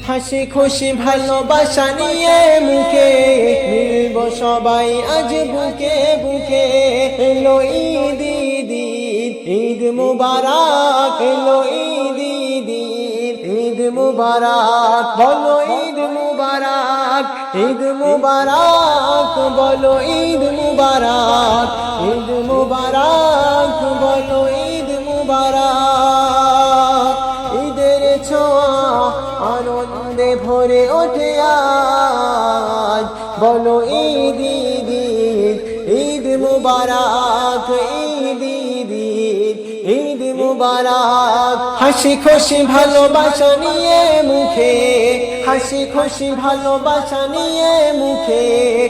হাসি খুশি ভালোবাসা নিয়ে মুখে মিলব সবাই আজ বুকে বুকে। এলো ঈদ ঈদ ঈদ মুবারক, এলো ঈদ ঈদ ঈদ মুবারক, বলো ঈদ মুবারক, ঈদ মুবারক, বলো ঈদ মুবারক, ঈদ মুবারক, বলো ঈদ মুবারক। ঈদের ছোঁয়া আনন্দে ভরে ওঠে আজ, বলো ঈদ ঈদ ঈদ মুবারক, ঈদ ঈদ ঈদ মুবারক। হাসি খুশি ভালোবাসা নিয়ে মুখে, হাসি খুশি ভালোবাসা নিয়ে মুখে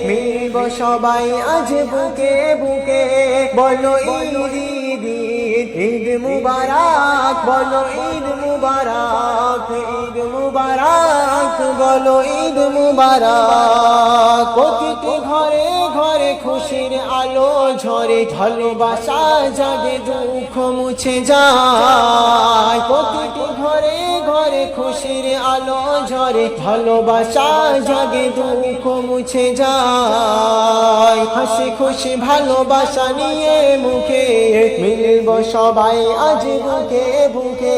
মিলব সবাই আজ বুকে বুকে। বলো ঈদ ঈদ ঈদ মুবারক, বলো ঈদ মুবারক, ঈদ মুবারক, বলো ঈদ মুবারক। প্রতিটি ঘরে ঘরে খুশির আলো ঝরে, ভালোবাসা জাগে দুঃখ মুছে যায়। প্রতিটি ঘরে ঘরে খুশির আলো ঝরে, ভালোবাসা জাগে দুঃখ মুছে যায়। হাসি খুশি ভালোবাসা নিয়ে মুখে মিলব সবাই আজ বুকে বুকে।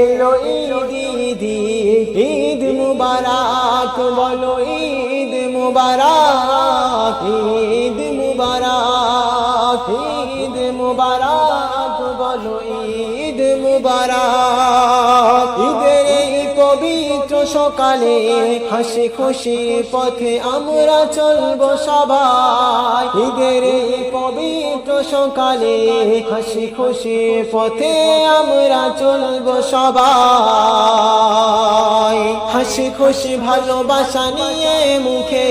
এলো ঈদ ঈদ ঈদ মুবারক, বলো ঈদ মুবারক, ঈদ মুবারক, ঈদ মুবারক, বলো ঈদ মুবারক। ঈদের এই পবিত্র সকালে হাসি খুশি পথে আমরা চলবো সবাই। ঈদের এই পবিত্র সকালে হাসি খুশি পথে আমরা চলবো সবাই। হাসি খুশি ভালোবাসা নিয়ে মুখে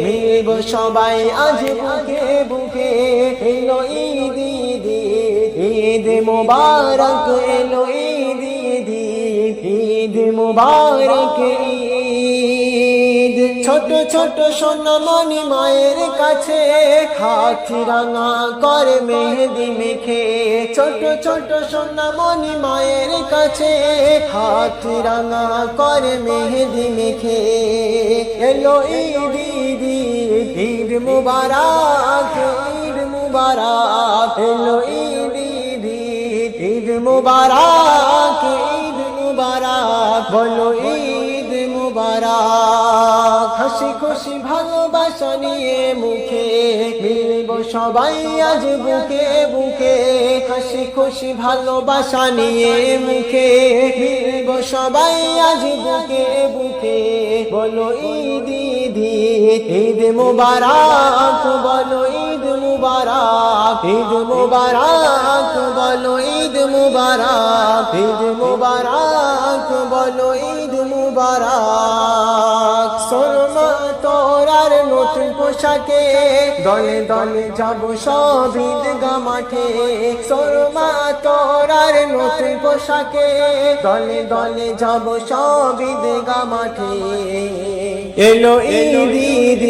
মিলব সবাই আজ বুকে বুকে। এলো ঈদ ঈদ ঈদ মুবারক, এলো ঈদ ঈদ ঈদ মুবারক ঈদ। ছোট ছোট সোনামণি মায়ের কাছে হাত রাঙা করে মেহেদি মেখে, ছোট ছোট সোনামণি মায়ের কাছে হাত রাঙা করে মেহেদি মেখে। এলো ঈদ ঈদ ঈদ মুবারক, ঈদ মুবারক, এলো ঈদ ঈদ ঈদ মুবারক, ঈদ মুবারক, বলো ঈদ মুবারক। হাসি খুশি ভালোবাসা নিয়ে মুখে মিলব সবাই আজ বুকে বুকে। হাসি খুশি ভালোবাসা নিয়ে মুখে মিলব সবাই আজ বুকে বুকে। বলো ঈদ ঈদ ঈদ মুবারক, বলো ঈদ মুবারক, ঈদ মুবারক, বলো ঈদ মুবারক, ঈদ মুবারক, বলো ঈদ মুবারক। শোনো তোরার নতুন পোশাকে দলে দলে যাব সব ঈদগাহ মাঠে। শোনো তোরার নতুন পোশাকে দলে দলে যাব সব ঈদগাহ মাঠে। এলো ঈদ ঈদ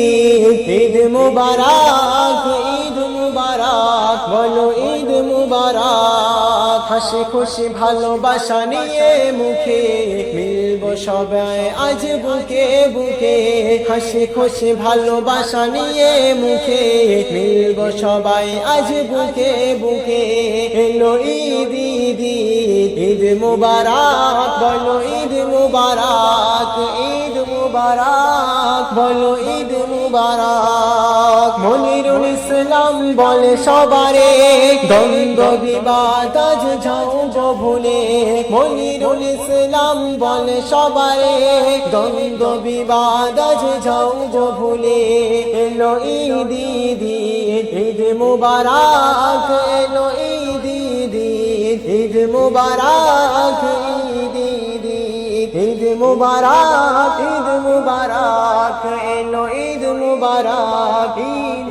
ঈদ মুবারক, ঈদ মুবারক, বলো ঈদ মুবারক। হাসি খুশি ভালোবাসা নিয়ে মুখে মিলব সবাই আজ বুকে বুকে। হাসি খুশি ভালোবাসা নিয়ে মুখে মিলব সবাই আজ বুকে বুকে। এলো ঈদ ঈদ ঈদ মুবারক, বলো ঈদ মুবারক, ঈদ মুবারক, বলো ঈদ মুবারক। মনিরুল ইসলাম বলে সবারে দ্বন্দ্ব বিবাদ আজ যাও ভুলে। মনিরুল ইসলাম বলে সবারে দ্বন্দ্ব বিবাদ আজ যাও ভুলে। এলো ঈদ ঈদ ঈদ মুবারক, এলো ঈদ ঈদ ঈদ মুবারক, ঈদ ঈদ ঈদ মুবারক, ঈদ মুবারক, এলো ঈদ মুবারক ঈদ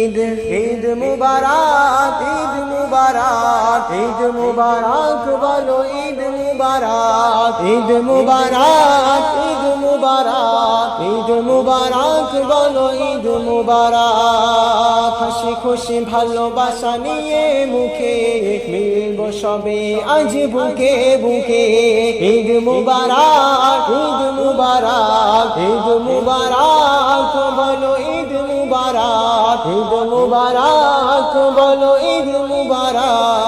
ঈদ। ঈদ মুবারক, ঈদ মুবারক, ঈদ মুবারক বলো ঈদ মুবারক, ঈদ মুবারক, ঈদ মুবারক, ঈদ মুবারক বলো ঈদ মুবারক। হাসি খুশি ভালোবাসা নিয়ে মুখে মিলব সবে আজ বুকে বুকে। ঈদ মুবারক, ঈদ মুবারক, ঈদ মুবারক বলো ঈদ মুবারক, ঈদ মুবারক বলো ঈদ মুবারক।